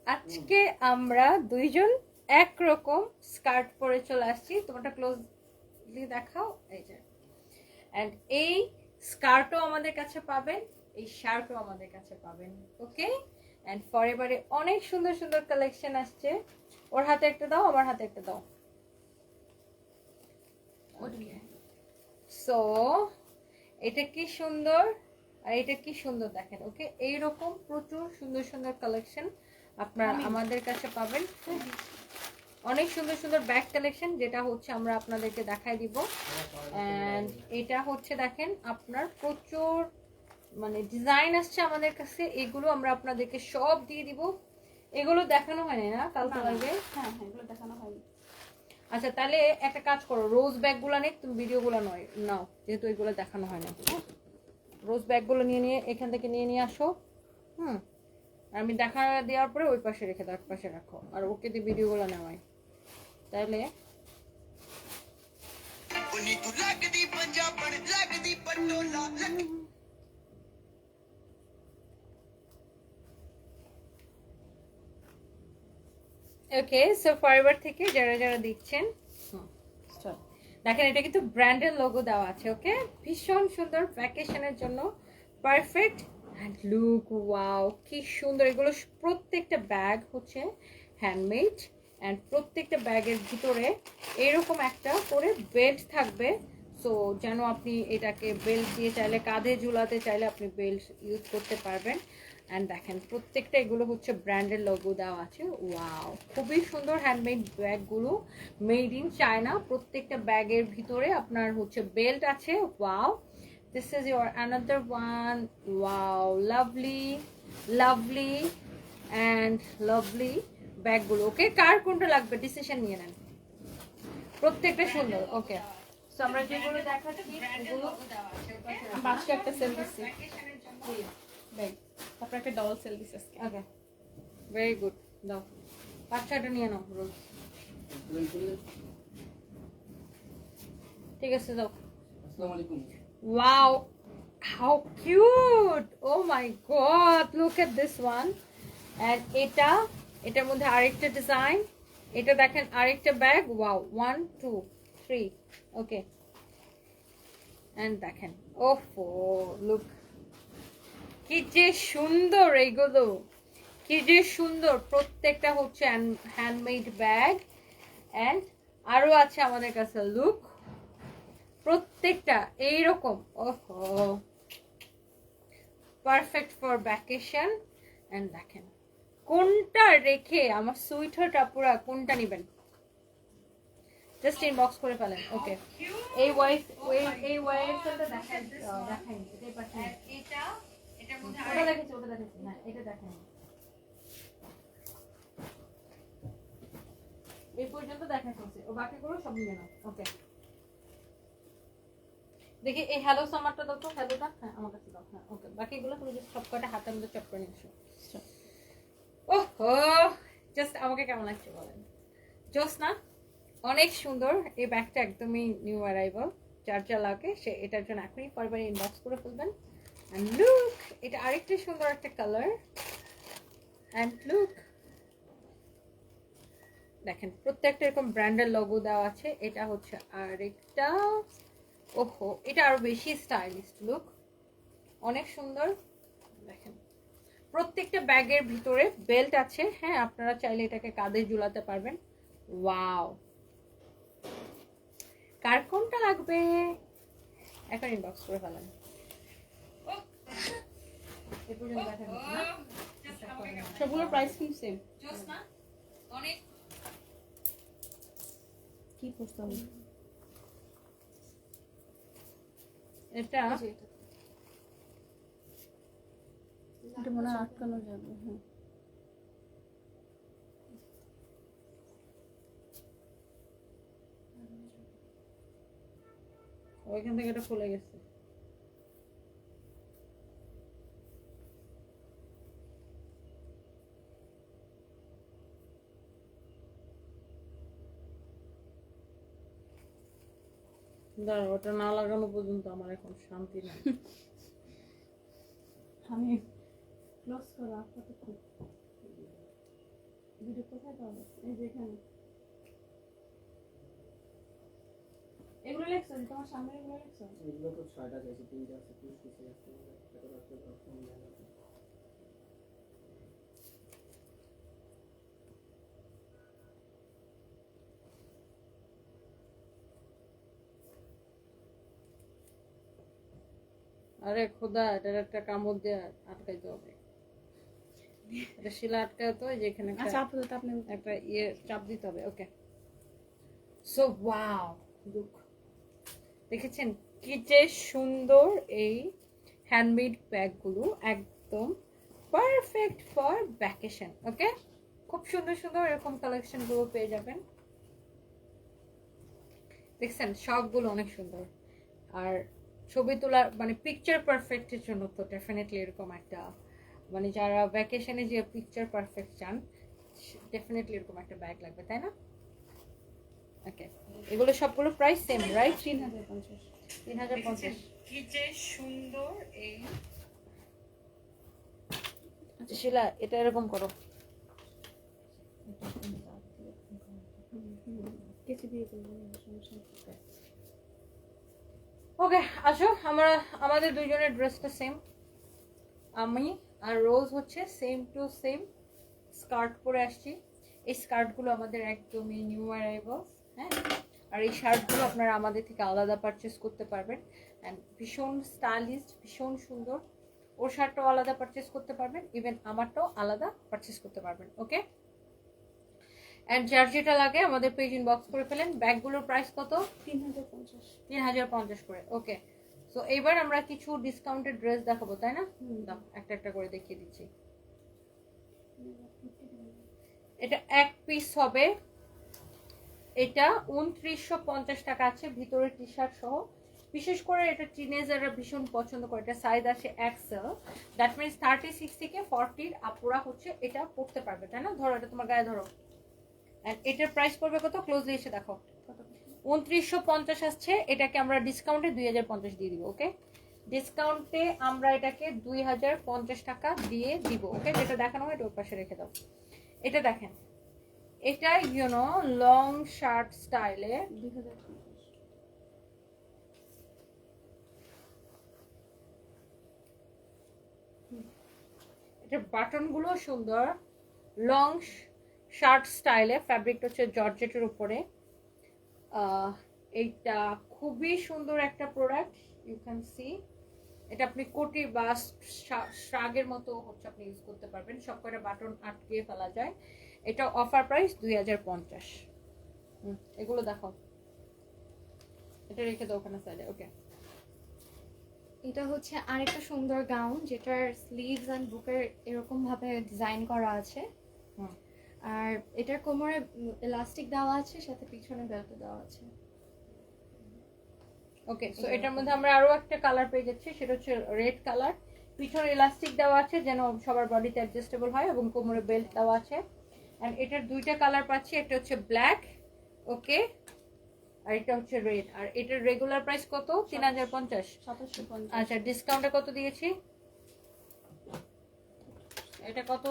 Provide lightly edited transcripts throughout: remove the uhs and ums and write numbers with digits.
আজকে আমরা দুইজন একরকম স্কার্ট পরে চলে আসছি। তোমারটা ক্লোজলি দেখাও, এই যে। এন্ড এই স্কার্টও আমাদের কাছে পাবেন, এই শার্টও আমাদের কাছে পাবেন। ওকে, এন্ড ফরএভারে অনেক সুন্দর সুন্দর কালেকশন আসছে। ওর হাতে একটা দাও, আমার হাতে একটা দাও। ওকে, সো এটা কি সুন্দর আর এটা কি সুন্দর দেখেন। ওকে, এইরকম প্রচুর সুন্দর সুন্দর কালেকশন আপনারা আমাদের কাছে পাবেন। অনেক সুন্দর সুন্দর ব্যাগ কালেকশন, যেটা হচ্ছে আমরা আপনাদেরকে দেখাই দিব। এন্ড এটা হচ্ছে দেখেন আপনার প্রচুর মানে ডিজাইন আসছে আমাদের কাছে, এগুলো আমরা আপনাদেরকে সব দিয়ে দিব। এগুলো দেখানো হয়নি না কালকে লাইভে? হ্যাঁ হ্যাঁ, এগুলো দেখানো হয়নি। আচ্ছা, তাহলে একটা কাজ করো, রোজ ব্যাগগুলো নিয়ে তুমি ভিডিওগুলো নয় নাও, যেহেতু এগুলো দেখানো হয় না। রোজ ব্যাগগুলো নিয়ে এখান থেকে নিয়ে আসো। আমি দেখা দেওয়ার পরে ওই পাশে রেখে দাও, এক পাশে রাখো, আর ওকে দিয়ে ভিডিওগুলো নেওয়াই। তাহলে ওকে, সো ফরএভার থেকে যারা যারা দেখছেন দেখেন, এটা কিন্তু ব্র্যান্ডের লোগো দেওয়া আছে। ওকে, ভীষণ সুন্দর ভ্যাকেশনের জন্য পারফেক্ট। অ্যান্ড লুক, ওয়াও কি সুন্দর। এগুলো প্রত্যেকটা ব্যাগ হচ্ছে হ্যান্ডমেড, অ্যান্ড প্রত্যেকটা ব্যাগের ভিতরে এরকম একটা করে বেল্ট থাকবে। সো যেন আপনি এটাকে বেল্ট দিয়ে চাইলে কাঁধে ঝুলাতে চাইলে আপনি বেল্ট ইউজ করতে পারবেন। অ্যান্ড দেখেন প্রত্যেকটা এগুলো হচ্ছে ব্র্যান্ডের লোগো দেওয়া আছে। ওয়াও, খুবই সুন্দর হ্যান্ডমেড ব্যাগগুলো, মেড ইন চায়না। প্রত্যেকটা ব্যাগের ভিতরে আপনার হচ্ছে বেল্ট আছে। Wow, this is your another one. Wow, lovely lovely and lovely ব্যাগগুলো। ওকে, কার কোনটা লাগবে ডিসিশন নিয়ে নেন, প্রত্যেকটা সুন্দর। ওকে, সো আমরা যেগুলো দেখাচ্ছি এগুলো বাসকে একটা সেল দিচ্ছি ব্যাগ, তারপর একটা ডবল সেল দিচ্ছি আজকে। ওকে, ভেরি গুড। দাও, 5-6টা নিয়ে নাও রোজ। ঠিক আছে, দাও। আসসালামু আলাইকুম। Wow, how cute! Oh my god, look at this one. And এটার মধ্যে আরেকটা ডিজাইন। এটা দেখেন আরেকটা ব্যাগ। ওয়াও, 1 2 3। ওকে, এন্ড দেখেন, ওহো লুক, কি যে সুন্দর এইগুলো, কি যে সুন্দর। প্রত্যেকটা হচ্ছে হ্যান্ডমেড ব্যাগ। এন্ড আরো আছে আমাদের কাছে, লুক, প্রত্যেকটা এইরকম। ওহো, পারফেক্ট ফর ভ্যাকেশন। এন্ড দেখেন কোনটা রেখে আমার সুইটার টাপুরা কোনটা নেবেন, জাস্ট ইনবক্স করে ফেলেন। ওকে, এই ওয়াইফটা দেখাই দেখাই, এটাই পাঠিয়ে এটার মধ্যে ওটা দেখেছি, ওটা দেখেছি, হ্যাঁ এটা দেখাই। এই পর্যন্ত দেখা হচ্ছে, ও বাকিগুলো সব নিয়ে নাও। ওকে, দেখি এই হ্যালো সামারটা দাও তো, হ্যালোটা। হ্যাঁ আমার কাছে দাও। হ্যাঁ ওকে, বাকিগুলো তুমি জাস্ট সব কটা হাতের মধ্যে চট করে নিয়ে আসো। ওহো, জাস্ট আমাকে কেমন লাগছে বলেন, জোস না? অনেক সুন্দর এই ব্যাগটা, একদমই নিউ অ্যারাইভাল। যার যা লাগে সে এটার জন্য এখনই পরবার ইনবক্স করে ফেলবেন। অ্যান্ড লুক, এটা আরেকটা সুন্দর একটা কালার। অ্যান্ড লুক, দেখেন প্রত্যেকটা এরকম ব্র্যান্ডের লোগো দেওয়া আছে। এটা হচ্ছে আরেকটা। ওহো, এটা আরো বেশি স্টাইলিস্ট লুক, অনেক সুন্দর। দেখেন প্রত্যেকটা ব্যাগের ভিতরে বেল্ট আছে। হ্যাঁ, আপনারা চাইলে এটাকে কাঁধে ঝুলাতে পারবেন। ওয়াও, কার কোনটা লাগবে এখন ইনবক্স করে ফেলেন। এই পর্যন্ত দেখা গেছে না? সবগুলোর প্রাইস কি সেম? জোস না? অনেক কি করতে হবে? এটা এটা মনে হয় আটকানো যাবে। হ্যাঁ, ওইখান থেকে এটা খুলে গেছে। দাঁড়াও, ওটা না লাগানো পর্যন্ত আমার এখন শান্তি নেই। আমি ক্লোজ করা কত খুব ভিডিও কোথায় পাবো? এই যে এখানে। এগুলো লেখছো তোমার সামনে, এগুলো লেখছো? এগুলো তো 6টা আছে, 3টা আছে, 30 পিস আছে, এত রাতে ফোন লাগে। আরে খোদা, এটার একটা কামড় দিয়ে আটকাইতে হবে। এটা শিলা আটকায় তো, এই যে এখানে আচ্ছা আপাতত আপনি একটা ইয়ে চাপ দিতে হবে। ওকে, সো ওয়াও, লুক, দেখেছেন কি যে সুন্দর এই হ্যান্ডমেড ব্যাগগুলো, একদম পারফেক্ট ফর ভ্যাকেশন। ওকে, খুব সুন্দর সুন্দর এরকম কালেকশনগুলো পেয়ে যাবেন। দেখছেন সবগুলো অনেক সুন্দর। আর ছবি তোলা মানে পিকচার পারফেক্টের জন্য তো ডেফিনেটলি এরকম একটা, মানে যারা ভ্যাকেশনে যে পিকচার পারফেক্ট চান ডেফিনেটলি এরকম একটা ব্যাগ লাগবে, তাই না? ওকে, এগুলো সবগুলো প্রাইস সেম, রাইট? 3050। 3050। কি যে সুন্দর এই, শিলা এটা এরকম করো। কেচি দিয়ে করবো, সমস্যা নেই। ওকে, আসো, আমাদের দুইজনের ড্রেসটা সেম। আমি আর রোজ হচ্ছে সেম টু সেম স্কার্ট পরে আসছি। এই স্কার্টগুলো আমাদের একদমই নিউ অ্যারাইভালস, হ্যাঁ। আর এই শার্টগুলো আপনারা আমাদের থেকে আলাদা পারচেস করতে পারবেন। অ্যান্ড ভীষণ স্টাইলিশ, ভীষণ সুন্দর। ওর শার্টটাও আলাদা পারচেস করতে পারবেন, ইভেন আমারটাও আলাদা পারচেস করতে পারবেন। ওকে, অ্যান্ড যার যেটা লাগে আমাদের পেজ ইনবক্স করে ফেলেন। ব্যাগগুলোর প্রাইস কত? 3050। 3050 করে। ওকে, সো এবার আমরা কিছু ডিসকাউন্টেড ড্রেস দেখাবো, তাই না? দাও, একটা একটা করে দেখিয়ে দিচ্ছি। এটা এক পিস হবে, এটা 2950 টাকা আছে, ভিতরে টি শার্ট সহ। বিশেষ করে এটা টিনেজাররা ভীষণ পছন্দ করে। এটা সাইজ আছে এক্সেল, দ্যাট মিনস 36 থেকে 40 আপুরা হচ্ছে এটা পড়তে পারবে, তাই না? ধরো এটা তোমার গায়ে ধরো। এটার প্রাইস পড়বে কত? ক্লোজলি এসে দেখো, 2950 আসছে। এটাকে আমরা ডিসকাউন্টে 2050 দিয়ে দিব। ওকে, ডিসকাউন্টে আমরা এটাকে 2050 টাকা দিয়ে দিব। ওকে, যেটা দেখানো হয় এটা ওর পাশে রেখে দাও। এটা দেখেন, এটা ইউনো লং শার্ট স্টাইলে 2050। এটার বাটন গুলো সুন্দর, লং শার্ট স্টাইলে, ফ্যাব্রিকটা হচ্ছে জর্জেটের উপরে। এইটা খুবই সুন্দর একটা প্রোডাক্ট, ইউ ক্যান সি। এটা আপনি কোটি বা শ্রাগের মতো হচ্ছে আপনি ইউজ করতে পারবেন, সব কটা বাটন আটকে ফেলা যায়। এটা অফার প্রাইস 2050। এগুলো দেখো, এটা রেখে দাও ওখানে সাইডে। ওকে, এটা হচ্ছে আরেকটা সুন্দর গাউন, যেটার স্লিভস এন্ড বুকের এরকম ভাবে ডিজাইন করা আছে। আর এটার কোমরে ইলাস্টিক দেওয়া আছে, সাথে পিছনে বেল্ট দেওয়া আছে। ওকে, সো এটার মধ্যে আমরা আরো একটা কালার পেয়ে যাচ্ছি, সেটা হচ্ছে রেড কালার। পিছনে ইলাস্টিক দেওয়া আছে যেন সবার বডিতে অ্যাডজাস্টেবল হয়, এবং কোমরে বেল্ট দেওয়া আছে। এন্ড এটার দুইটা কালার পাচ্ছি, একটা হচ্ছে ব্ল্যাক, ওকে, আর এটা হচ্ছে রেড। আর এটার রেগুলার প্রাইস কত? 3050। 2750। আচ্ছা, ডিসকাউন্টে কত দিয়েছি? এটা কত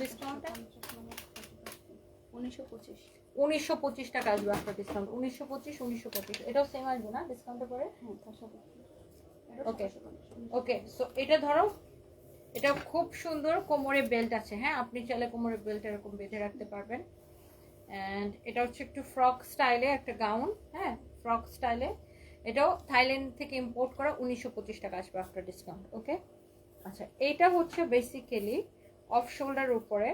ডিসকাউন্টে? 1925। 1925 টাকা আসবে আপনার ডিসকাউন্ট। 1925। এটাও সেম আসবে না ডিসকাউন্টের পরে? হ্যাঁ, তার সাথে ওকে ওকে, সো এটা ধরো, এটা খুব সুন্দর কোমরে বেল্ট আছে, হ্যাঁ। আপনি চাইলে কোমরে বেল্ট এরকম বেঁধে রাখতে পারবেন। এন্ড এটা হচ্ছে একটু ফ্রক স্টাইলে একটা গাউন, হ্যাঁ, ফ্রক স্টাইলে। এটাও থাইল্যান্ড থেকে ইম্পোর্ট করা, 1925 টাকা আসবে আফটার ডিসকাউন্ট। ওকে, আচ্ছা, এইটা হচ্ছে বেসিক্যালি অফ শোল্ডার উপরে।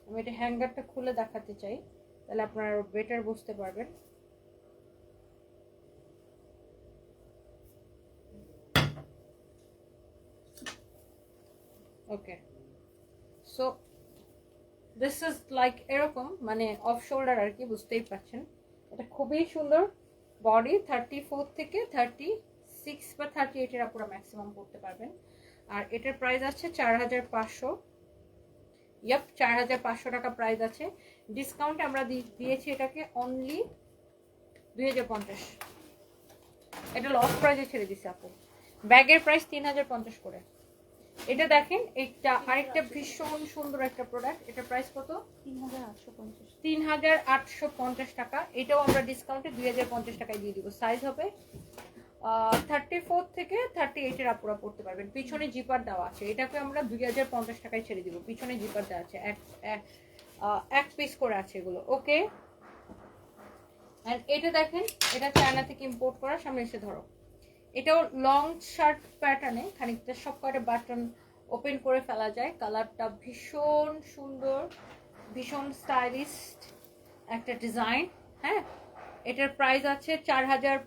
আমি এটা হ্যাঙ্গারটা খুলে দেখাতে চাই, তাহলে আপনারা বেটার বুঝতে পারবেন। ওকে, সো দিস ইজ লাইক এরকম, মানে অফ শোল্ডার আর কি, বুঝতেই পারছেন। এটা খুবই সুন্দর। বডি 34 থেকে 36 বা 38 এর আপুরা ম্যাক্সিমাম পড়তে পারবেন। আর এটার প্রাইস আছে 4500। ইয়াপ, 4500 টাকা প্রাইস আছে। ডিসকাউন্ট আমরা দিয়েছি এটাকে অনলি 2050। এটা লস প্রাইসে ছেড়ে দিছে আপু। ব্যাগের প্রাইস 3050 করে। এটা দেখেন, এটা আরেকটা ভীষণ সুন্দর একটা প্রোডাক্ট। এটা প্রাইস কত? 3850। 3850 টাকা। এটাও আমরা ডিসকাউন্টে 2050 টাকায় দিয়ে দিব। সাইজ হবে 34 থেকে 38 এর আপুরা পড়তে পারবেন। পিছনে জিপার দেওয়া আছে, এটাকে আমরা 2050 টাকায় ছেড়ে দিব। পিছনে জিপার দেওয়া আছে, এক পিস করে আছে এগুলো। ওকে, এন্ড এটা দেখেন, এটা চায়না থেকে ইম্পোর্ট করা। সামনে এসে ধরো, এটাও লং শার্ট প্যাটার্নে, খানিকটা সব কয়টা বাটন ওপেন করে ফেলা যায়। কালারটা ভীষণ সুন্দর, ভীষণ স্টাইলিস্ট একটা ডিজাইন। হ্যাঁ, এটার প্রাইস আছে 4000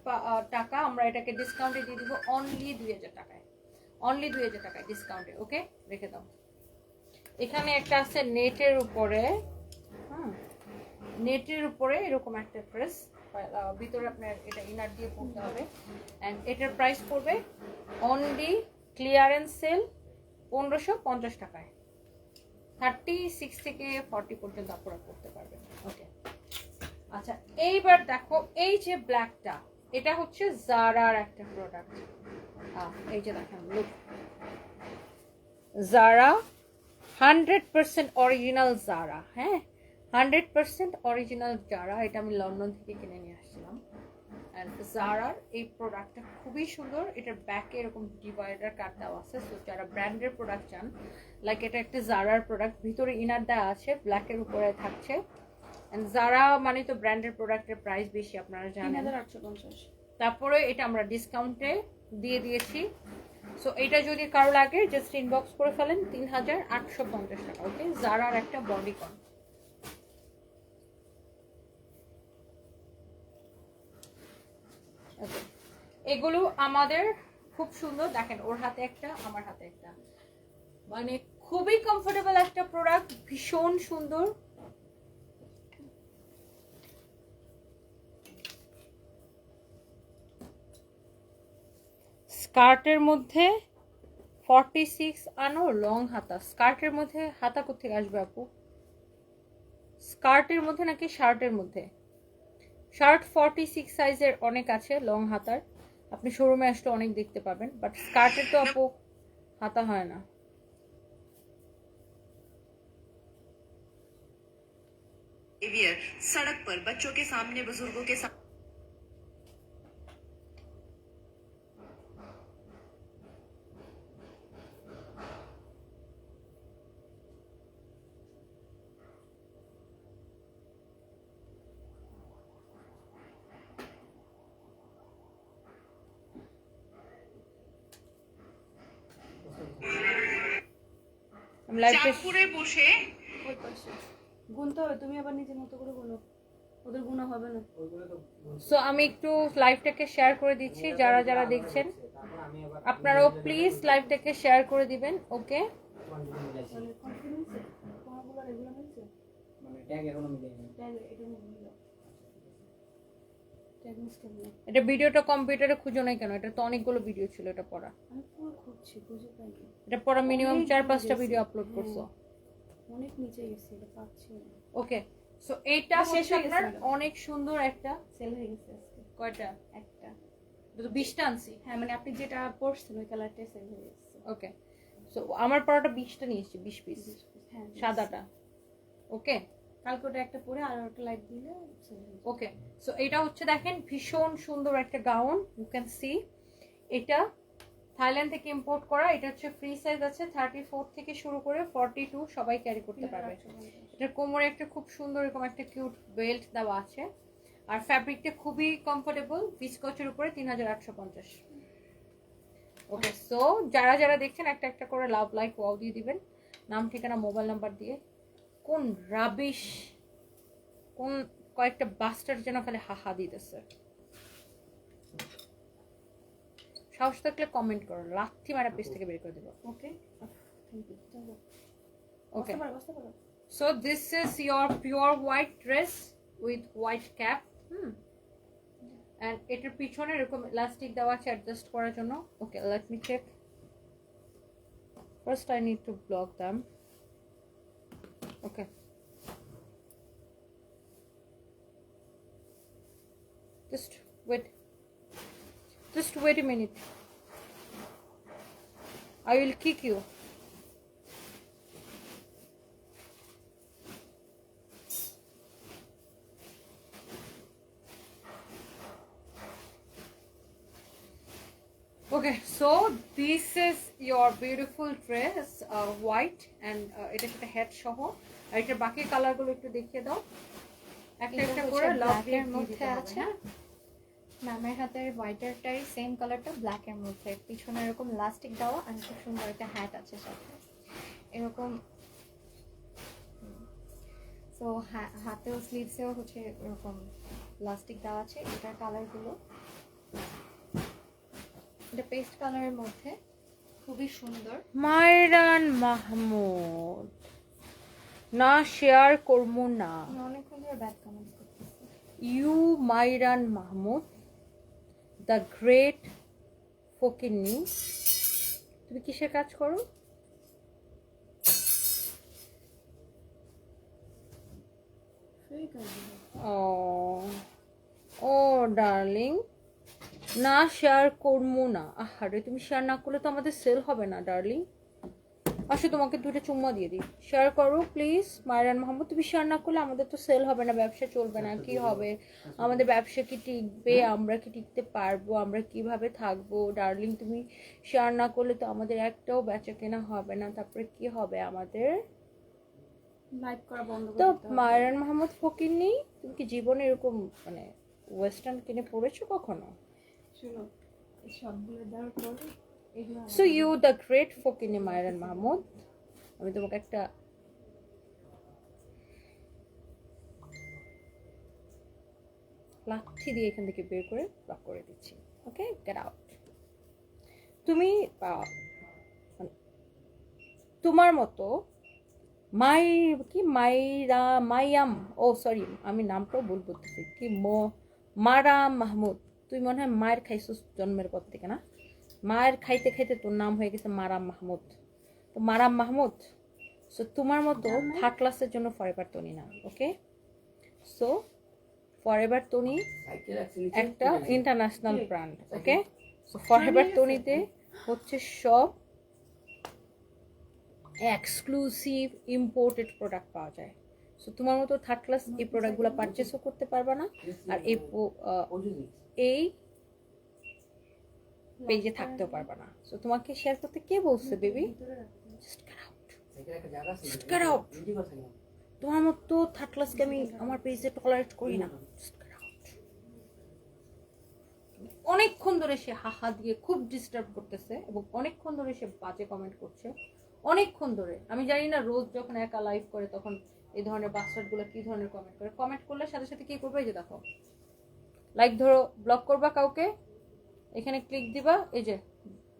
টাকা। আমরা এটাকে ডিসকাউন্টে দিয়ে দিব অনলি 2000 টাকায়। অনলি 2000 টাকায় ডিসকাউন্টে। ওকে, রেখে দাও। এখানে একটা আছে নেটের উপরে, নেটের উপরে এরকম একটা ড্রেস, ভিতরে আপনার এটা ইনার দিয়ে পড়তে হবে। অ্যান্ড এটার প্রাইস পড়বে অনলি ক্লিয়ারেন্স সেল 1550 টাকায়। 36 থেকে 40 পর্যন্ত আপনারা করতে পারবেন। ওকে, আচ্ছা এইবার দেখো, এই যে ব্ল্যাকটা, এটা হচ্ছে জারার একটা প্রোডাক্ট। এই যে দেখেন, লুক, জারা 100% অরিজিনাল জারা। হ্যাঁ, 100% অরিজিনাল জারা। এটা আমি লন্ডন থেকে কিনে নিয়ে আসছিলাম। অ্যান্ড জারার এই প্রোডাক্টটা খুবই সুন্দর। এটার ব্যাকে এরকম ডিভাইডার কাট দেওয়া আছে। সো যারা ব্র্যান্ডের প্রোডাক্ট চান, লাইক এটা একটা জারার প্রোডাক্ট, ভিতরে ইনার দেওয়া আছে, ব্ল্যাকের উপরে থাকছে। অ্যান্ড জারা মানে তো ব্র্যান্ডের প্রোডাক্টের প্রাইস বেশি, আপনারা জানেন। 3850। তারপরে এটা আমরা ডিসকাউন্টে দিয়ে দিয়েছি। সো এটা যদি কারো লাগে জাস্ট ইনবক্স করে ফেলেন, 3850 টাকা। ওকে, জারার একটা বডিকন। এগুলো আমাদের খুব সুন্দর। দেখেন, ওর হাতে একটা, আমার হাতে একটা, মানে খুবই কমফোর্টেবল একটা প্রোডাক্ট, ভীষণ সুন্দর। স্কার্টের মধ্যে 46 আনো, লং হাতা। স্কার্টের মধ্যে হাতা কোথেকে আসবে আপু? স্কার্টের মধ্যে নাকি শার্টের মধ্যে? শার্ট 46 সাইজের অনেক আছে লং হাতার, আপনি শোরুমে আসলে অনেক দেখতে পাবেন। বাট স্কার্টের তো আপু হাতা হয় না। सड़क पर बच्चों के सामने बुजुर्गों के सामने চাঁদপুরে বসে ওই পাশে গুনতে হবে, তুমি আবার নিজের মতো করে গুনো, ওদের গুণা হবে না। ওইগুলো তো সো আমি একটু লাইভটাকে শেয়ার করে দিচ্ছি, যারা যারা দেখছেন তারপর আমি আবার আপনারাও প্লিজ লাইভটাকে শেয়ার করে দিবেন। ওকে, মানে কনফিডেন্সে তোমারগুলো রেগুলার হচ্ছে, মানে ট্যাগ এখনো মিলাইনি। ট্যাগ এটা নিয়ে নাও, ট্যাগ মিস করবে না। এটা ভিডিওটা কম্পিউটারে খুঁজো নাই কেন? এটা তো অনেকগুলো ভিডিও ছিল, এটা পড়া, আমি পুরো খুঁজছি, খুঁজে পাইনি। এটা পড়া মিনিমাম অনেক 4-5টা গেছে। ভিডিও আপলোড করছো। অনেক নিচে গেছে, এটা পাচ্ছি না। ওকে, সো এইটা এটা শেষ হচ্ছে হয়ে গেছে আপনার ম্যাডাম। অনেক সুন্দর একটা, সেল হয়ে গেছে আজকে কয়টা? একটা। এটা তো 20টা আনছি। হ্যাঁ মানে আপনি যেটা পড়ছেন ওই কালারটাই সেল হয়ে গেছে। ওকে, সো আমার পড়াটা 20টা নিয়ে এসেছি, 20 পিস, হ্যাঁ সাদাটা। ওকে, কালকে ওটা একটা পরে আর ওটা লাইট দিলে সেল হয়ে যাবে। ওকে, সো এটা হচ্ছে দেখেন ভীষণ সুন্দর একটা গাউন, ইউ ক্যান সি। এটা থাইল্যান্ড থেকে ইম্পোর্ট করা। এটা হচ্ছে ফ্রি সাইজ আছে, 34 থেকে শুরু করে 42 সবাই ক্যারি করতে পারবে। এটার কোমরে একটা খুব সুন্দর এরকম একটা কিউট বেল্ট দেওয়া আছে। আর ফ্যাব্রিকটা খুবই কমফোর্টেবল, ভিসকচের উপরে 3850। ওকে, সো যারা যারা দেখছেন একটা একটা করে লাভ, লাইক, ওয়াও দিয়ে দিবেন, নাম ঠিকানা মোবাইল নাম্বার দিয়ে। কোন রাবিশ, কোন কয়েকটা বাস্টার যেন খালি হাহা দিতেছে। সাহস থাকলে কমেন্ট করো, লাথি মারা পেজ থেকে বের করে দেবো। Okay thank you. চলো ওকে, বসতে পারো। so this is your pure white dress with white cap. And এটার পিছনে এরকম ইলাস্টিক দেওয়া আছে অ্যাডজাস্ট করার জন্য। ওকে, let me check. First I need to block them. Okay, just wait a minute, I will kick you. So this is your beautiful dress, white and এটা একটা head সহ। আর এটার বাকি কালারগুলো একটু দেখিয়ে দাও একটা একটা করে। লাভ ব্ল্যাকের মধ্যে আছে, ম্যামের হাতের হোয়াইটারটাই সেম কালারটা ব্ল্যাকের মধ্যে, পিছনে এরকম লাস্টিক দেওয়া আর খুব সুন্দর একটা হ্যাট আছে সাথে এরকম। সো হাতেও স্লিভসেও হচ্ছে এরকম লাস্টিক দেওয়া আছে। এটার কালারগুলো, এটা পেস্ট কালারের মধ্যে খুবই সুন্দর। মাইরান মাহমুদ না শেয়ার করবো না। আমি অনেকক্ষণ ধরে ব্যাড কমেন্টস করতেছি। You Mairan Mahmud the great ফকিন্নি। তুমি কিসের কাজ করো? ও ও ডার্লিং, না শেয়ার করবো না। আহারে তুমি শেয়ার না করলে তো আমাদের সেল হবে না ডার্লিং। আসো তোমাকে দুটো চুম্মা দিয়ে দিই, শেয়ার করো প্লিজ। মাইরান মাহমুদ তুমি শেয়ার না করলে আমাদের তো সেল হবে না, ব্যবসা চলবে না। কি হবে আমাদের ব্যবসা? কি টিকবে? আমরা কি টিকতে পারবো? আমরা কিভাবে থাকবো ডার্লিং? তুমি শেয়ার না করলে তো আমাদের একটাও বেচা কেনা হবে না, তারপরে কি হবে আমাদের? লাইভ করা বন্ধ তো করে দিতে হবে। মাইরান মাহমুদ ফকির নেই, তুমি কি জীবনে এরকম মানে ওয়েস্টার্ন কিনে পড়েছো কখনো? শুনো, এই সবগুলো দেওয়ার পরে এগুলো সো ইউ দ্য গ্রেট ফকিনি মাইরান মাহমুদ, আমি তোমাকে একটা লাঠি দিয়ে এখান থেকে বের করে ব্লক করে দিচ্ছি। ওকে, গেট আউট। তুমি মানে তোমার মতো মাইয়াম, ও সরি আমি নামটাও ভুল বলতেছি, কি মারাম মাহমুদ। তুই মনে হয় মায়ের খাইছিস জন্মের পর থেকে, না? মায়ের খাইতে খাইতে তোর নাম হয়ে গেছে মারাম মাহমুদ। তো মারাম মাহমুদ, সো তোমার মতো থার্ড ক্লাসের জন্য ফরএভার তনি না। ওকে, সো ফরএভার তনি একটা ইন্টারন্যাশনাল ব্র্যান্ড। ওকে, সো ফরএভার তনিতে হচ্ছে সব এক্সক্লুসিভ ইম্পোর্টেড প্রোডাক্ট পাওয়া যায়। সো তোমার মতো থার্ড ক্লাস এই প্রোডাক্টগুলো পারচেসও করতে পারবা না, আর এই পেজে থাকতেও পারবা না। সো তোমাকে শেয়ার করতে কে বলছে baby? Just get out, just get out. তোমার মতো থার্ড ক্লাসকে আমি আমার পেজে টলারেট করি না। Just get out. অনেকক্ষণ ধরে সে হাহা দিয়ে খুব ডিস্টার্ব করতেছে এবং অনেকক্ষণ ধরে সে বাজে কমেন্ট করছে, অনেকক্ষণ ধরে। আমি জানি না রোজ যখন একা লাইভ করে তখন এই ধরনের বাস্টার্ডগুলো কি ধরনের কমেন্ট করে। কমেন্ট করলে সাথে সাথে কি করবে? এই যে দেখো, লাইক ধরো ব্লক করবা কাউকে, এখানে ক্লিক দিবা, এই যে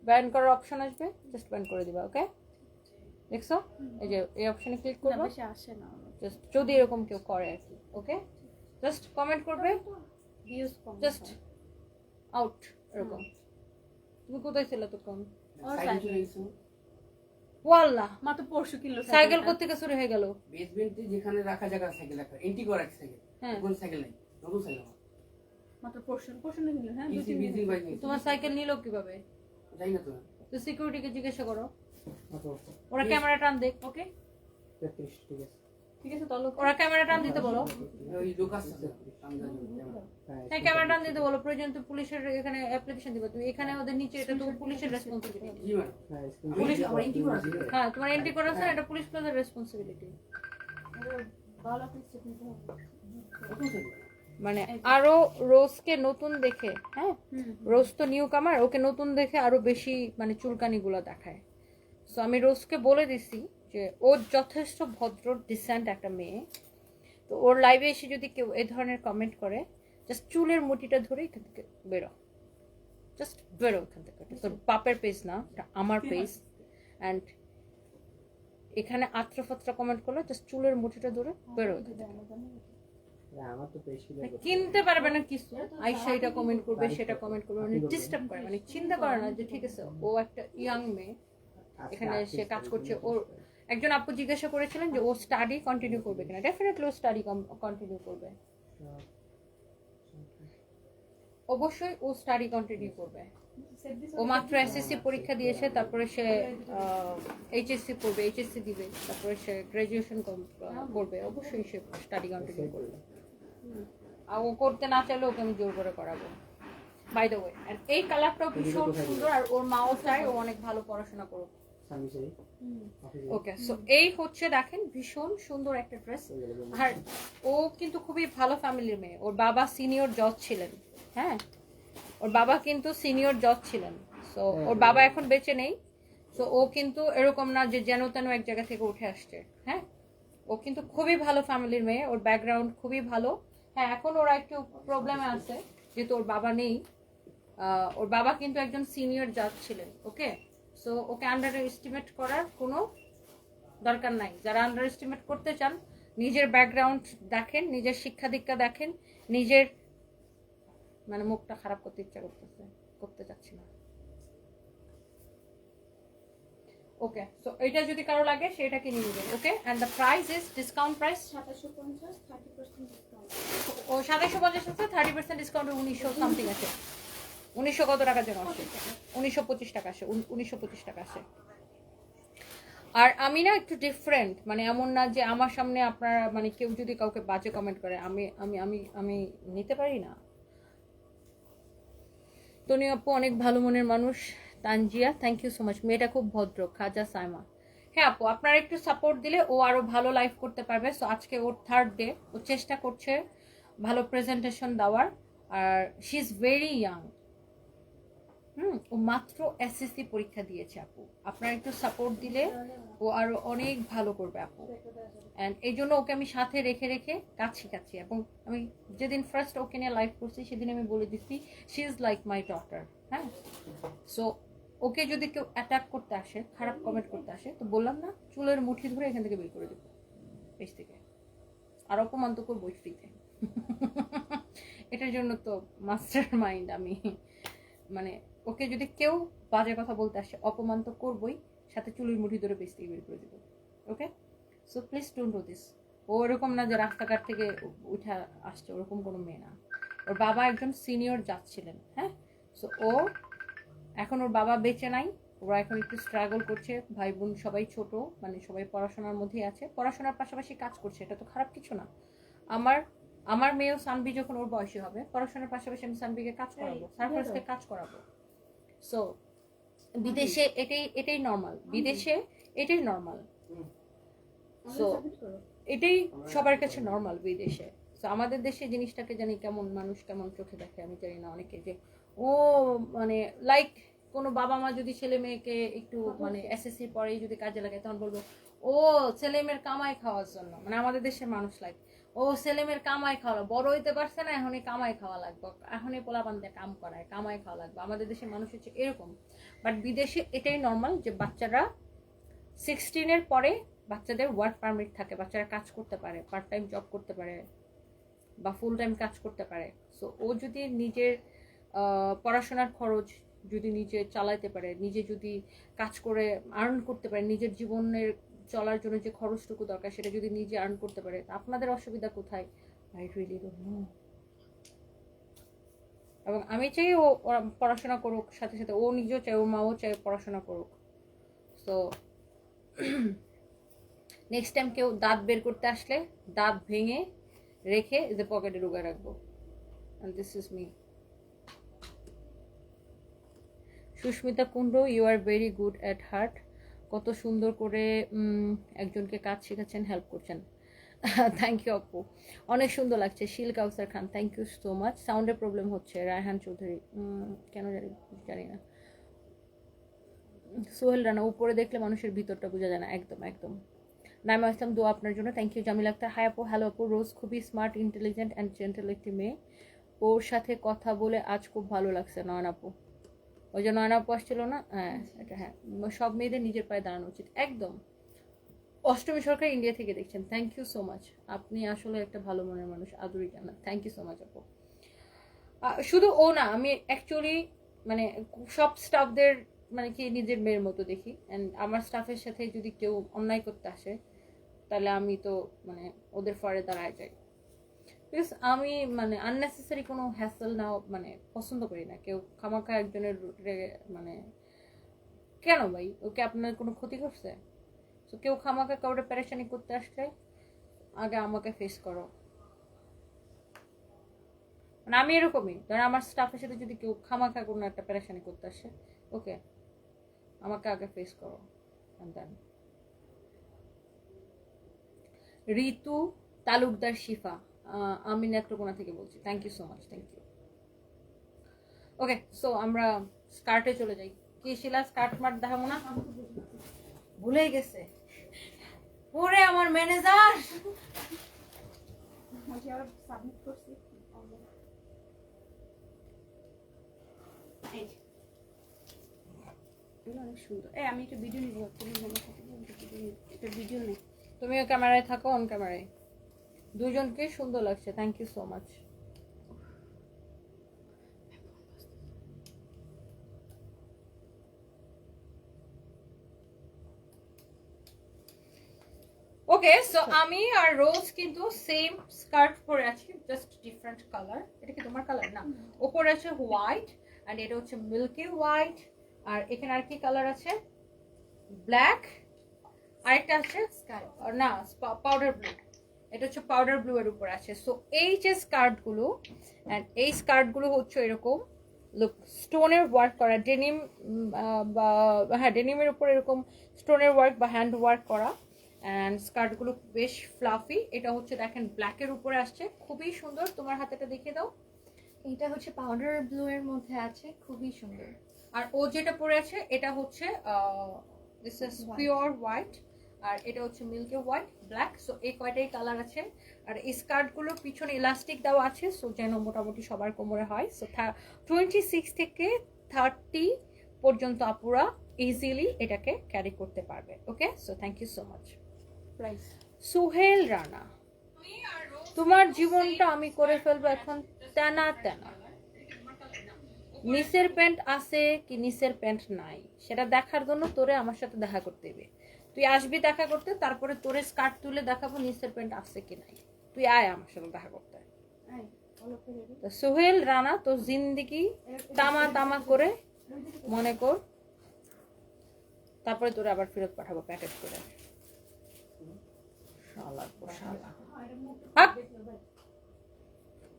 ব্যান করার অপশন আসবে, জাস্ট ব্যান করে দিবা। ওকে, দেখছো? এই যে এই অপশনে ক্লিক করবা, বেশি আসে না জাস্ট যদি এরকম কেউ করে আর কি। ওকে, জাস্ট কমেন্ট করবে, ভিউজ কম। জাস্ট আউট এরকম। তুমি কোথায় ছিল তখন? ওয়াল্লাহ, মাত্র পরশু কিলো সাইকেল কোত্থেকে শুরু হয়ে গেল? বেসমেন্টে যেখানে রাখা জায়গা সাইকেল রাখা, এন্টি করা সাইকেল, হ্যাঁ। কোন সাইকেল নাই, নতুন সাইকেল আমার। মাত্র পরশু না কিলো। হ্যাঁ, ইজি বিজি বাইক নিয়েছি। তোমার সাইকেল নিল কিভাবে? জানি না তো। তো সিকিউরিটিকে জিজ্ঞাসা করো, আচ্ছা ওরা ক্যামেরা টান দেখ। ওকে, 33 ঠিক আছে। ঠিক আছে তাহলে ওরা ক্যামেরা টান দিতে বলো। ওই লোক আসছে আমরা হ্যাঁ, ক্যামেরা টান দিতে বলো। প্রয়োজন তো পুলিশের এখানে অ্যাপ্লিকেশন দিবা তুমি। এখানে ওদের নিচে এটা তো পুলিশের রেসপন্সিবিলিটি। জি ম্যাডাম। পুলিশ আমার এন্টি করা আছে। হ্যাঁ, তোমার এন্ট্রি করা আছে, এটা পুলিশ প্লাসের রেসপন্সিবিলিটি। ভালো আপনি স্টেপ নিতে হবে। নতুন সাইকেল। মানে আরো রোজকে নতুন দেখে, হ্যাঁ রোজ তো নিউ কামার, ওকে নতুন দেখে আরো বেশি মানে চুলকানিগুলো দেখায়। সো আমি রোজকে বলে দিছি যে ও যথেষ্ট ভদ্র ডিসেন্ট একটা মেয়ে, তো ওর লাইভে এসে যদি কেউ এই ধরনের কমেন্ট করে, জাস্ট চুলের মুঠিটা ধরে এখান থেকে বেরো, জাস্ট বেরো এখান থেকে। তোর বাপের পেজ না, এটা আমার পেজ। অ্যান্ড এখানে আত্রা ফাত্রা কমেন্ট করলে জাস্ট চুলের মুঠিটা ধরে বেরো এখান থেকে। আমার তো বেশি মানে কিনতে পারবে না কিছু, আইসা এটা কমেন্ট করবে সেটা কমেন্ট করবে, মানে ডিস্টার্ব করে, মানে চিন্তা করে না যে ঠিক আছে ও একটা ইয়াং মেয়ে, এখানে সে কাজ করছে। ওর একজন আপু জিজ্ঞাসা করেছিলেন যে ও স্টাডি কন্টিনিউ করবে কিনা। ডেফিনেটলি ও স্টাডি কন্টিনিউ করবে, অবশ্যই ও স্টাডি কন্টিনিউ করবে। ও মাত্র এসএসসি পরীক্ষা দিয়েছে, তারপরে সে এইচএসসি পড়বে, এইচএসসি দিবে, তারপরে সে গ্রাজুয়েশন করবে। অবশ্যই সে স্টাডি কন্টিনিউ করবে। আর ও করতে না চাইলে ওকে আমি জোর করে করাবো। By the way. আর এই কালারটাও ভীষণ সুন্দর, আর ওর মাও চায় ও অনেক ভালো পড়াশোনা করুক। সামিসাই ওকে, সো এই হচ্ছে দেখেন ভীষণ সুন্দর একটা ড্রেস। আর ও কিন্তু খুবই ভালো ফ্যামিলির মেয়ে, ওর বাবা সিনিয়র জজ ছিলেন। হ্যাঁ, ওর বাবা কিন্তু সিনিয়র জজ ছিলেন। সো ওর বাবা এখন বেঁচে নেই। সো ও কিন্তু এরকম না যে যেন তেন এক জায়গা থেকে উঠে আসছে। হ্যাঁ, ও কিন্তু খুবই ভালো ফ্যামিলির মেয়ে, ওর ব্যাকগ্রাউন্ড খুবই ভালো। হ্যাঁ, এখন ওরা একটু প্রবলেমে আছে যেহেতু ওর বাবা নেই। ওর বাবা কিন্তু একজন সিনিয়র জাজ ছিলেন। ওকে, সো ওকে আন্ডার এস্টিমেট করার কোনো দরকার নাই। যারা আন্ডার এস্টিমেট করতে চান, নিজের ব্যাকগ্রাউন্ড দেখেন, নিজের শিক্ষা দীক্ষা দেখেন, নিজের মানে মুখটা খারাপ করতে ইচ্ছা করতে চাচ্ছি না। ওকে, সো এটা যদি কারো লাগে সেটা কিনে নেবেন। Okay, and the price is discount price 2750 30% discount. ও 2750 আছে, 30% ডিসকাউন্টে 1900 সামথিং আছে। 1900 কত টাকার জন্য আসে? 1925 টাকা আসে, 1925 টাকা আসে। আর আমি না একটু ডিফারেন্ট, মানে এমন না যে আমার সামনে আপনারা মানে কেউ যদি কাউকে বাজে কমেন্ট করে আমি আমি আমি আমি নিতে পারি না। তনি আপু অনেক ভালো মনের মানুষ। Tanzia, thank you so much. মেয়েটা খুব ভদ্র। খাজা সাইমা, হ্যাঁ আপু, আপনারা একটু সাপোর্ট দিলে ও আরো ভালো লাইভ করতে পারবে। সো আজকে ওর 3rd ডে, ও চেষ্টা করছে ভালো প্রেজেন্টেশন দেওয়ার। আর শি ইজ ভেরি ইয়াং। ও মাত্র এসএসসি পরীক্ষা দিয়েছে আপু। আপনারা একটু সাপোর্ট দিলে ও আরো অনেক ভালো করবে আপু। অ্যান্ড এই জন্য ওকে আমি সাথে রেখে রেখে কাজ শেখাচ্ছি। এবং আমি যেদিন ফার্স্ট ওকে নিয়ে লাইভ করছি সেদিন আমি বলে দিচ্ছি she is like my daughter. হ্যাঁ, সো ওকে যদি কেউ অ্যাটাক করতে আসে, খারাপ কমেন্ট করতে আসে, তো বললাম না, চুলের মুঠি ধরে এখান থেকে বের করে দেবো পেজ থেকে। আর অপমান তো করবোই ফ্রিতে। এটার জন্য তো মাস্টার মাইন্ড আমি। মানে ওকে যদি কেউ বাজে কথা বলতে আসে, অপমান তো করবোই, সাথে চুলের মুঠি ধরে পেজ থেকে বের করে দেবো। Okay, so please don't do this. ও এরকম না যে রাস্তাঘাট থেকে উঠে আসছে, ওরকম কোনো মেয়ে না। ওর বাবা একজন সিনিয়র জাজ ছিলেন। হ্যাঁ, সো ও এখন ওর বাবা বেঁচে নাই, ওরা এখন একটু স্ট্রাগল করছে। ভাই বোন সবাই ছোট, মানে সবাই পড়াশোনার মধ্যেই আছে, পড়াশোনার পাশাপাশি কাজ করছে, এটা তো খারাপ কিছু না। আমার মেয়েও সানবি যখন ওর বয়সী হবে, পড়াশোনার পাশাপাশি আমি সানবিকে কাজ করাবো, সারফারজকে কাজ করাবো। সো বিদেশে এটাই নর্মাল, বিদেশে এটাই নর্মাল। সো এটাই সবার কাছে নর্মাল বিদেশে। সো আমাদের দেশে জিনিসটাকে জানি কেমন মানুষ কেমন চোখে দেখে আমি জানি না। অনেকে যে ও মানে লাইক কোনো বাবা মা যদি ছেলে মেয়েকে একটু মানে এসএসসি পরেই যদি কাজে লাগে, তখন বলবো ও ছেলে মেয়ের কামাই খাওয়ার জন্য। মানে আমাদের দেশের মানুষ লাইক ও ছেলে মেয়ের কামাই খাওয়া, বড় হইতে পারছে না, এখনই কামাই খাওয়া লাগবে, এখনই পোলাপান দিয়ে কাম করায়, কামাই খাওয়া লাগবে। আমাদের দেশের মানুষ হচ্ছে এরকম। বাট বিদেশে এটাই নর্মাল যে বাচ্চারা 16-এর পরে বাচ্চাদের ওয়ার্ক পারমিট থাকে, বাচ্চারা কাজ করতে পারে, পার্ট টাইম জব করতে পারে বা ফুল টাইম কাজ করতে পারে। সো ও যদি নিজের পড়াশোনার খরচ যদি নিজে চালাইতে পারে, নিজে যদি কাজ করে আর্ন করতে পারে, নিজের জীবনের চলার জন্য যে খরচটুকু দরকার সেটা যদি নিজে আর্ন করতে পারে, আপনাদের অসুবিধা কোথায়? I really don't know. এবং আমি চাই ও পড়াশোনা করুক, সাথে সাথে ও নিজেও চাই, ওর মাও চাই পড়াশোনা করুক। সো নেক্সট টাইম কেউ দাঁত বের করতে আসলে দাঁত ভেঙে রেখে যে পকেটে ঢুকে রাখবো। and this is me. Susmita Kundu, you are very good at heart. কত সুন্দর করে একজনকে কাজ শেখাচ্ছেন, হেল্প করছেন। থ্যাংক ইউ আপু, অনেক সুন্দর লাগছে। শিল কাউসার খান, থ্যাংক ইউ সো মাচ। সাউন্ডের প্রবলেম হচ্ছে। রায়হান চৌধুরী, কেন জানি না। সোহেল রানা, উপরে দেখলে মানুষের ভিতরটা বোঝা যায় না। একদম একদম। নাইমা ইসলাম, দোয়া আপনার জন্য, thank you. Jamil Akter, hi আপু। হ্যালো আপু। রোজ খুবই স্মার্ট, ইন্টেলিজেন্ট অ্যান্ড জেন্টেল একটি মেয়ে, ওর সাথে কথা বলে আজ খুব ভালো লাগছে। নয়ন আপু, ওই যে নয়ন আপু আসছিল না? হ্যাঁ, এটা হ্যাঁ, সব মেয়েদের নিজের পায়ে দাঁড়ানো উচিত। একদম। অষ্টমী সরকার ইন্ডিয়া থেকে দেখছেন, থ্যাংক ইউ সো মাচ। আপনি আসলে একটা ভালো মনের মানুষ। আদুরি জানা, থ্যাংক ইউ সো মাচ আপু। শুধু ও না, আমি অ্যাকচুয়ালি মানে সব স্টাফদের মানে কি নিজের মেয়ের মতো দেখি। অ্যান্ড আমার স্টাফের সাথে যদি কেউ অন্যায় করতে আসে তাহলে আমি তো মানে ওদের ফরে দাঁড়ায় যাই। বিকজ আমি মানে আননেসেসারি কোনো হ্যাসেল নাও মানে পছন্দ করি না। কেউ খামাখা একজনের মানে কেন ভাই, ওকে আপনার কোনো ক্ষতি করছে? তো কেউ খামাখা কাউরে প্যারেশানি করতে আসলে আগে আমাকে ফেস করো। মানে আমি এরকমই, ধর আমার স্টাফের সাথে যদি কেউ খামাখা কোনো একটা প্যারেশানি করতে আসে, ওকে আমাকে আগে ফেস করো। ঋতু তালুকদার শিফা, আমি নেত্রকোনা থেকে বলছি। Thank you so much, thank you. Okay, so আমরা স্কার্টে চলে যাই। কি শিলা, স্কার্ট মার্ট দেখাবো না? ভুলেই গেছে পরে আমার ম্যানেজার। সাবমিট করছি। অনেক সুন্দর। আমি একটা ভিডিও নিব, একটা ভিডিও নেই। তুমিও ক্যামেরায় থাকো, অন ক্যামেরায়। দুজনকে সুন্দর লাগছে, thank you so much. Okay, so আমি আর রোজ কিন্তু সেম স্কার্ট পরে আছি, জাস্ট ডিফারেন্ট কালার। এটা কি তোমার কালার না? ওপরে আছে হোয়াইট এন্ড এটা হচ্ছে মিল্কি হোয়াইট। আর এখানে আর কি কালার আছে? ব্ল্যাক, আরেকটা আছে স্কাই না পাউডার ব্লু। এটা হচ্ছে পাউডার ব্লু এর উপর আছে। সো এই যে স্কার্ট গুলো, এন্ড এই স্কার্ট গুলো হচ্ছে এরকম লুক স্টোনের ওয়ার্ক করা, ডেনিম বা হ্যাঁ ডেনিমের উপর এরকম স্টোনের ওয়ার্ক বা হ্যান্ড ওয়ার্ক করা। অ্যান্ড স্কার্টগুলো বেশ ফ্লাফি। এটা হচ্ছে দেখেন ব্ল্যাকের উপরে আসছে, খুবই সুন্দর। তোমার হাতেটা দেখিয়ে দাও। এটা হচ্ছে পাউডার ব্লু এর মধ্যে আছে, খুবই সুন্দর। আর ও যেটা পরে আছে এটা হচ্ছে দিস ইজ পিওর হোয়াইট, আর এটা হচ্ছে মিল্কি হোয়াইট ব্ল্যাক। সো এই কয়টাই কালার আছে। আর এই স্কার্টগুলোর পিছনে ইলাস্টিক দেওয়া আছে, সো যেন মোটামুটি সবার কোমরে হয়। সো 26 থেকে 30 পর্যন্ত আপুরা ইজিলি এটাকে ক্যারি করতে পারবে। Okay, so thank you so much. প্রাইস সুহেল রানা, তোমার জীবনটা আমি করে ফেলবো এখন টানা টানা। নিচের প্যান্ট আছে কি নিচের প্যান্ট নাই সেটা দেখার জন্য তোরে আমার সাথে দেখা করতে হবে। তুই আসবি দেখা করতে, তারপরে তোরে স্কার্ট তুলে দেখাবো নিচের প্যান্ট আছে কি নাই। তুই আয় আমার সাথে দেখা করতে। তো সুহেল রানা, তো জিন্দিগি তামা তামা করে মনে কর, তারপরে তোরে আবার ফেরত পাঠাবো প্যাকেট করে।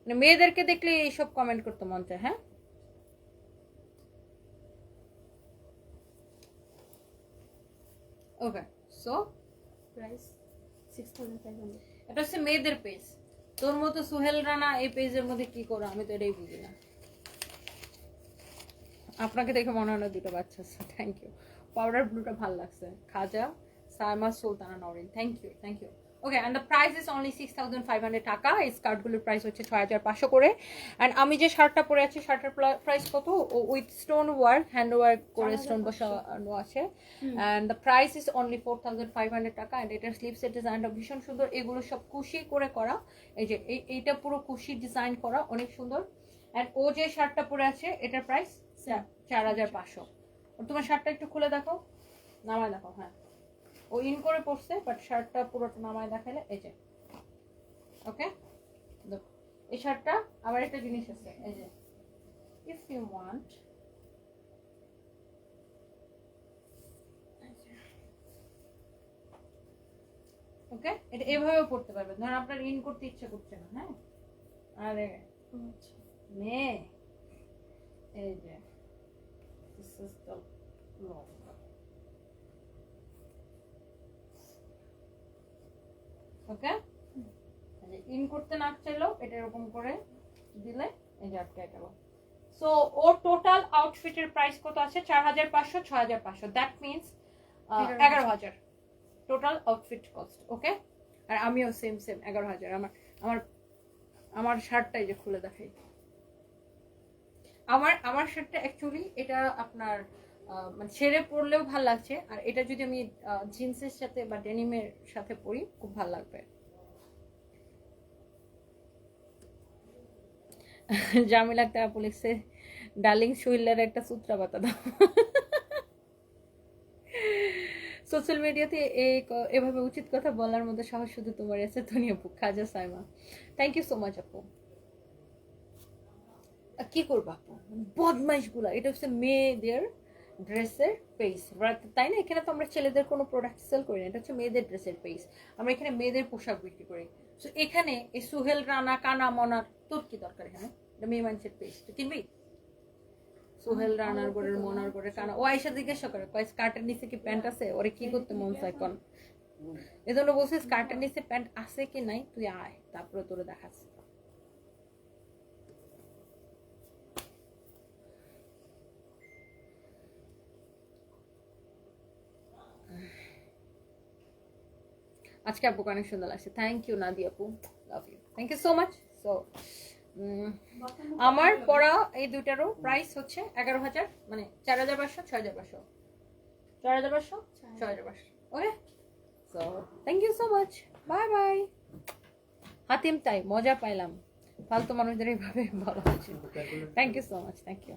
মানে মেয়েদেরকে দেখলে এইসব কমেন্ট করতে মন চায়। হ্যাঁ, ওকে, সো প্রাইস 6500। এটা হচ্ছে মেয়েদের পেজ। তোর মতো সুহেল রানা এই পেজের মধ্যে কি করো আমি তো এটাই বুঝি না। আপনাকে দেখে মনে হয় না দুটো বাচ্চা আছে। Thank you. পাউডার ব্লুটা ভালো লাগছে। Khaja Saima Sultana Norin, thank you, thank you. Okay, and the price is only 6500 টাকা। এই স্কার্টগুলোর প্রাইস হচ্ছে 6500 করে। অ্যান্ড আমি যে শার্টটা পরে আছি শার্টের প্রাইস কত? With stone work, hand work করে স্টোন বসানো আছে। And the price is only 4500 টাকা। অ্যান্ড এটার স্লিভসের ডিজাইনটা ভীষণ সুন্দর। এগুলো সব কুশি করে করা। এই যে এইটা পুরো কুশি ডিজাইন করা, অনেক সুন্দর। অ্যান্ড ও যে শার্টটা পরে আছে এটার প্রাইস 4500। তোমার শার্টটা একটু খুলে দেখো, নামায় দেখো। হ্যাঁ, ও ইন করে পড়ছে, বাট শার্টটা পুরোটা নামায় দেখালে এই যে। ওকে, এই শার্টটা আবার একটা জিনিস আছে, এই যে ইফ ইউ ওয়ান্ট ওকে, এটা এভাবেও পড়তে পারবে। ধর আপনার ইন করতে ইচ্ছে করছে না। হ্যাঁ, আরে মেয়ে, এই যে this is the long. Okay, in করতে না চাইলেও এটা এরকম করে দিলে এই যে আটকে গেল। সো ওর টোটাল আউটফিটের প্রাইস কত আছে? 4500, 6500, that means 11000 total outfit cost. Okay, আর আমিও সেম 11000। আমার আমার আমার শার্টটাই যে খুলে দেখাই। আমার শার্টটা অ্যাকচুয়ালি এটা আপনার মানে ছেড়ে পরলেও ভালো লাগছে, আর এটা যদি আমি জিন্সের সাথে বা ডেনিমের সাথে পরি খুব ভালো লাগবে। জামিলা একটা বলেছে ডার্লিং শৈলের একটা সূত্রা বাতা দাও। সোশ্যাল মিডিয়াতে এভাবে উচিত কথা বলার মধ্যে সাহস শুধু তোমার আছে। ধনিয়া আপু, Khaja Saima, thank you so much আপু। কি করবো আপু, বদমাইশ গুলা। এটা হচ্ছে মেয়েদের ড্রেসের পেজ, তাই না? এখানে তো আমরা ছেলেদের কোনো প্রোডাক্ট সেল করি না, এটা হচ্ছে মেয়েদের ড্রেসের পেজ। আমরা এখানে মেয়েদের পোশাক বিক্রি করি। তো এখানে এই সুহেল রানা কানা মনার তোর কি দরকার? এখানে এটা মেয়ে মানুষের পেজ তুই কিনবি সোহেল রানার গোড়ের মনার গোড়ের কানা ও আয়সা জিজ্ঞাসা করে কয় স্কার্টের নিচে কি প্যান্ট আছে ওরে কি করতে মন চায় কোন এজন্য বলছে স্কার্টের নিচে প্যান্ট আছে কি নাই তুই আয় তারপরে তোরে দেখাচ্ছি আজকে আপু অনেক সুন্দর লাগছে থ্যাংক ইউ নাদি আপু love you thank you so much so আমার পড়া এই দুইটারও প্রাইস হচ্ছে 11,000 মানে 4,500 6,500 4,500 6,500 okay so thank you so much bye bye হাতিম তাই মজা পাইলাম ফালতু মানুষদের এইভাবে ভালো হচ্ছে thank you so much thank you